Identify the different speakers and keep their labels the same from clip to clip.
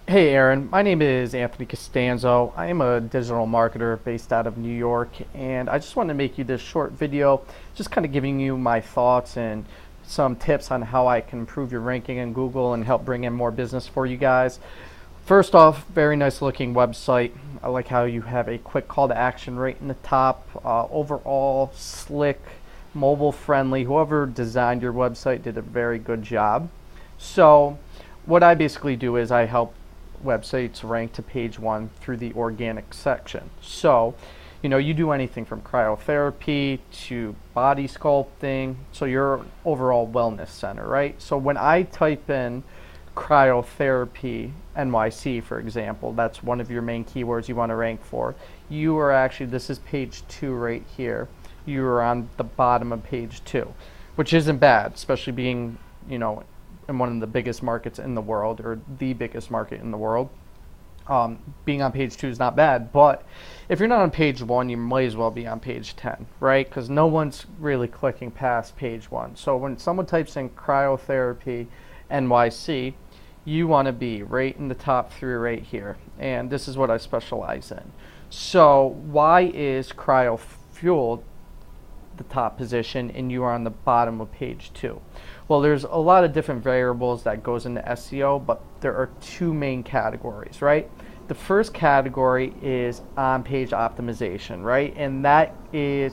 Speaker 1: Hey Erin, my name is Anthony Costanzo. I am a digital marketer based out of New York, and I just wanted to make you this short video, just kind of giving you my thoughts and some tips on how I can improve your ranking in Google and help bring in more business for you guys. First off, very nice looking website. I like how you have a quick call to action right in the top. Overall, slick, mobile friendly. Whoever designed your website did a very good job. So, what I basically do is I help websites rank to page one through the organic section. So, you do anything from cryotherapy to body sculpting. So, your overall wellness center, right? So, when I type in cryotherapy NYC, for example, that's one of your main keywords you want to rank for. You are actually, this is page two right here. You are on the bottom of page two, which isn't bad, especially being, in one of the biggest markets in the world, or the biggest market in the world. Being on page two is not bad, but if you're not on page one, you might as well be on page 10, right? Because no one's really clicking past page one. So when someone types in cryotherapy NYC, you want to be right in the top three right here. And this is what I specialize in. So why is cryofuel the top position and you are on the bottom of page two? Well, there's a lot of different variables that goes into SEO, but there are two main categories, right? The first category is on-page optimization, right? And that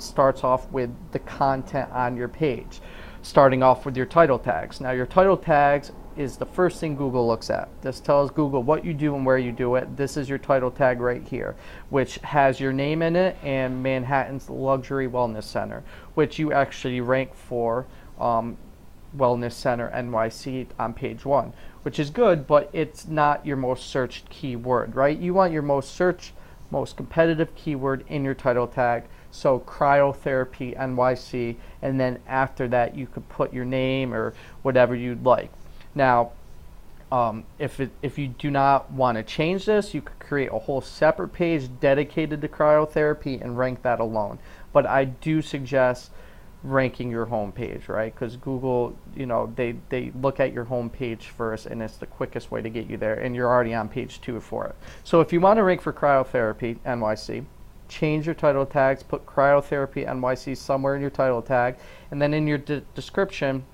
Speaker 1: starts off with the content on your page, starting off with your title tags. Now, your title tags is the first thing Google looks at. This tells Google what you do and where you do it. This is your title tag right here, which has your name in it and Manhattan's Luxury Wellness Center, which you actually rank for Wellness Center NYC on page one, which is good, but it's not your most searched keyword, right? You want your most searched, most competitive keyword in your title tag. So cryotherapy NYC, and then after that you could put your name or whatever you'd like. Now, if you do not want to change this, you could create a whole separate page dedicated to cryotherapy and rank that alone. But I do suggest ranking your home page, right? Because Google, they look at your home page first, and it's the quickest way to get you there, and you're already on page two for it. So if you want to rank for cryotherapy NYC, change your title tags, put cryotherapy NYC somewhere in your title tag, and then in your description,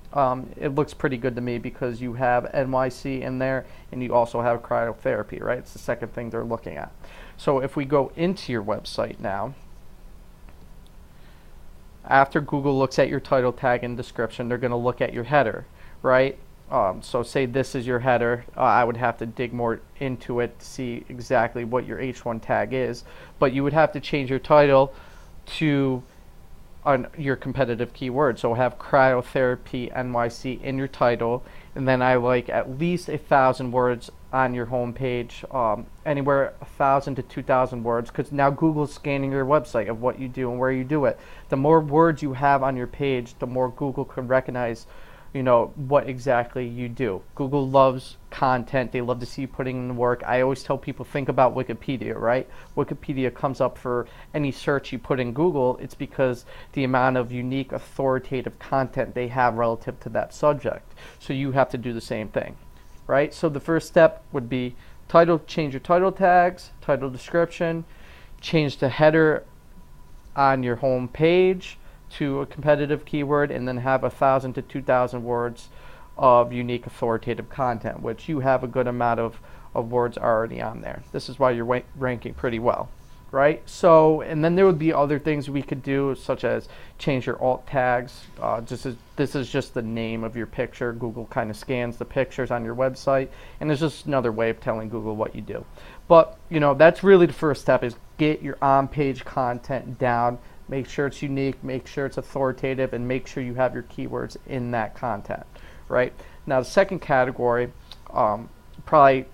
Speaker 1: it looks pretty good to me because you have NYC in there and you also have cryotherapy, right? It's the second thing they're looking at. So if we go into your website now, after Google looks at your title tag and description, they're going to look at your header, right? So say this is your header. I would have to dig more into it to see exactly what your H1 tag is, but you would have to change your title to your competitive keyword. So have cryotherapy NYC in your title, and then I like at least 1,000 words on your home page, anywhere 1,000 to 2,000 words, because now Google's scanning your website of what you do and where you do it. The more words you have on your page, the more Google can recognize what exactly you do. Google loves content. They love to see you putting in the work. I always tell people, think about Wikipedia, right? Wikipedia comes up for any search you put in Google. It's because the amount of unique, authoritative content they have relative to that subject. So you have to do the same thing, right? So the first step would be change your title tags, title description, change the header on your home page to a competitive keyword, and then have 1,000 to 2,000 words of unique authoritative content, which you have a good amount of words already on there. This is why you're ranking pretty well, right? So, and then there would be other things we could do, such as change your alt tags. This is just the name of your picture. Google kind of scans the pictures on your website, and it's just another way of telling Google what you do. But, that's really the first step, is get your on-page content down. Make sure it's unique, make sure it's authoritative, and make sure you have your keywords in that content, right? Now, the second category, probably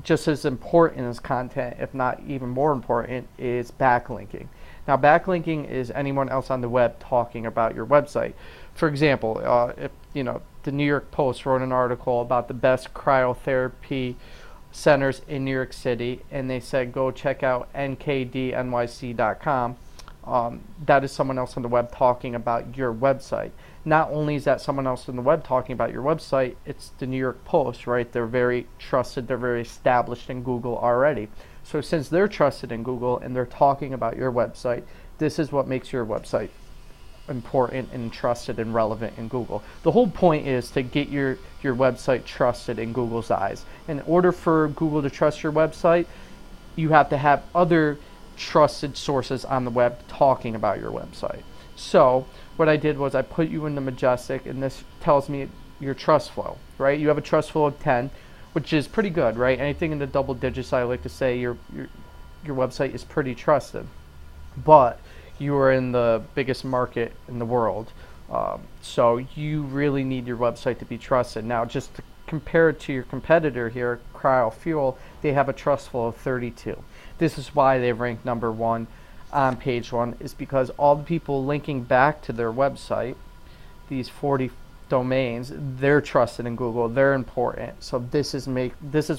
Speaker 1: just as important as content, if not even more important, is backlinking. Now, backlinking is anyone else on the web talking about your website. For example, if the New York Post wrote an article about the best cryotherapy centers in New York City, and they said go check out nkdnyc.com. that is someone else on the web talking about your website. Not only is that someone else on the web talking about your website, it's the New York Post, right? They're very trusted, they're very established in Google already. So since they're trusted in Google and they're talking about your website, this is what makes your website important and trusted and relevant in Google. The whole point is to get your website trusted in Google's eyes. In order for Google to trust your website, you have to have other trusted sources on the web talking about your website. So what I did was I put you into Majestic, and this tells me your trust flow, right? You have a trust flow of 10, which is pretty good, right? Anything in the double digits, I like to say your website is pretty trusted. But you are in the biggest market in the world, so you really need your website to be trusted. Now, just to compare it to your competitor here, Cryofuel, they have a trust flow of 32. This is why they rank number 1 on page 1, is because all the people linking back to their website, these 40 domains, they're trusted in Google, they're important. So this is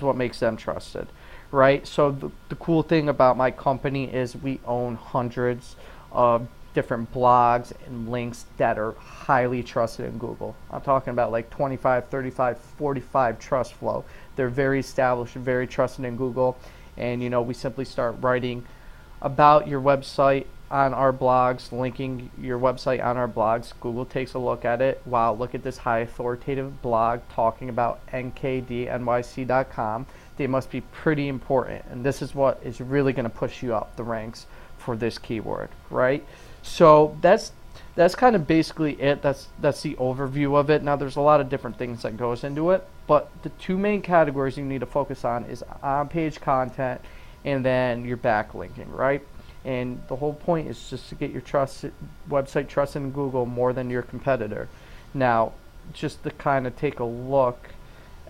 Speaker 1: what makes them trusted, right? So the cool thing about my company is we own hundreds of different blogs and links that are highly trusted in Google. I'm talking about like 25, 35, 45 trust flow. They're very established, very trusted in Google. And you know, we simply start writing about your website on our blogs, linking your website on our blogs. Google takes a look at it. Wow, look at this high authoritative blog talking about nkdnyc.com. They must be pretty important, and this is what is really going to push you up the ranks for this keyword, right? So that's kind of basically it. That's the overview of it. Now there's a lot of different things that goes into it, but the two main categories you need to focus on is on-page content and then your backlinking, right? And the whole point is just to get your website trusted in Google more than your competitor. Now, just to kind of take a look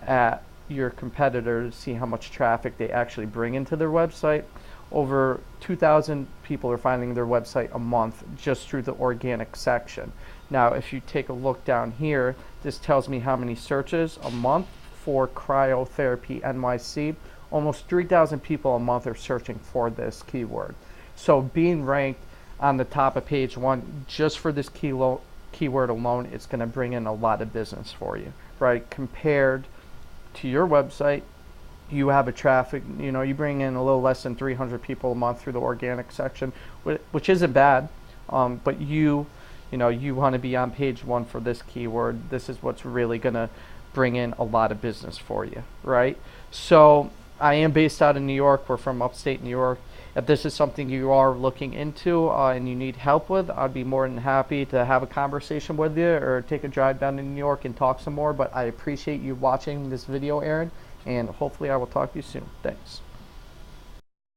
Speaker 1: at your competitor to see how much traffic they actually bring into their website. Over 2,000 people are finding their website a month just through the organic section. Now, if you take a look down here, this tells me how many searches a month for cryotherapy NYC. Almost 3,000 people a month are searching for this keyword. So being ranked on the top of page 1 just for this keyword alone, it's going to bring in a lot of business for you, right? Compared to your website, you have a traffic, you know, you bring in a little less than 300 people a month through the organic section, which isn't bad, but you want to be on page 1 for this keyword. This is what's really going to bring in a lot of business for you, right? So I am based out of New York. We're from upstate New York. If this is something you are looking into and you need help with, I'd be more than happy to have a conversation with you or take a drive down to New York and talk some more. But I appreciate you watching this video, Erin, and hopefully I will talk to you soon. Thanks.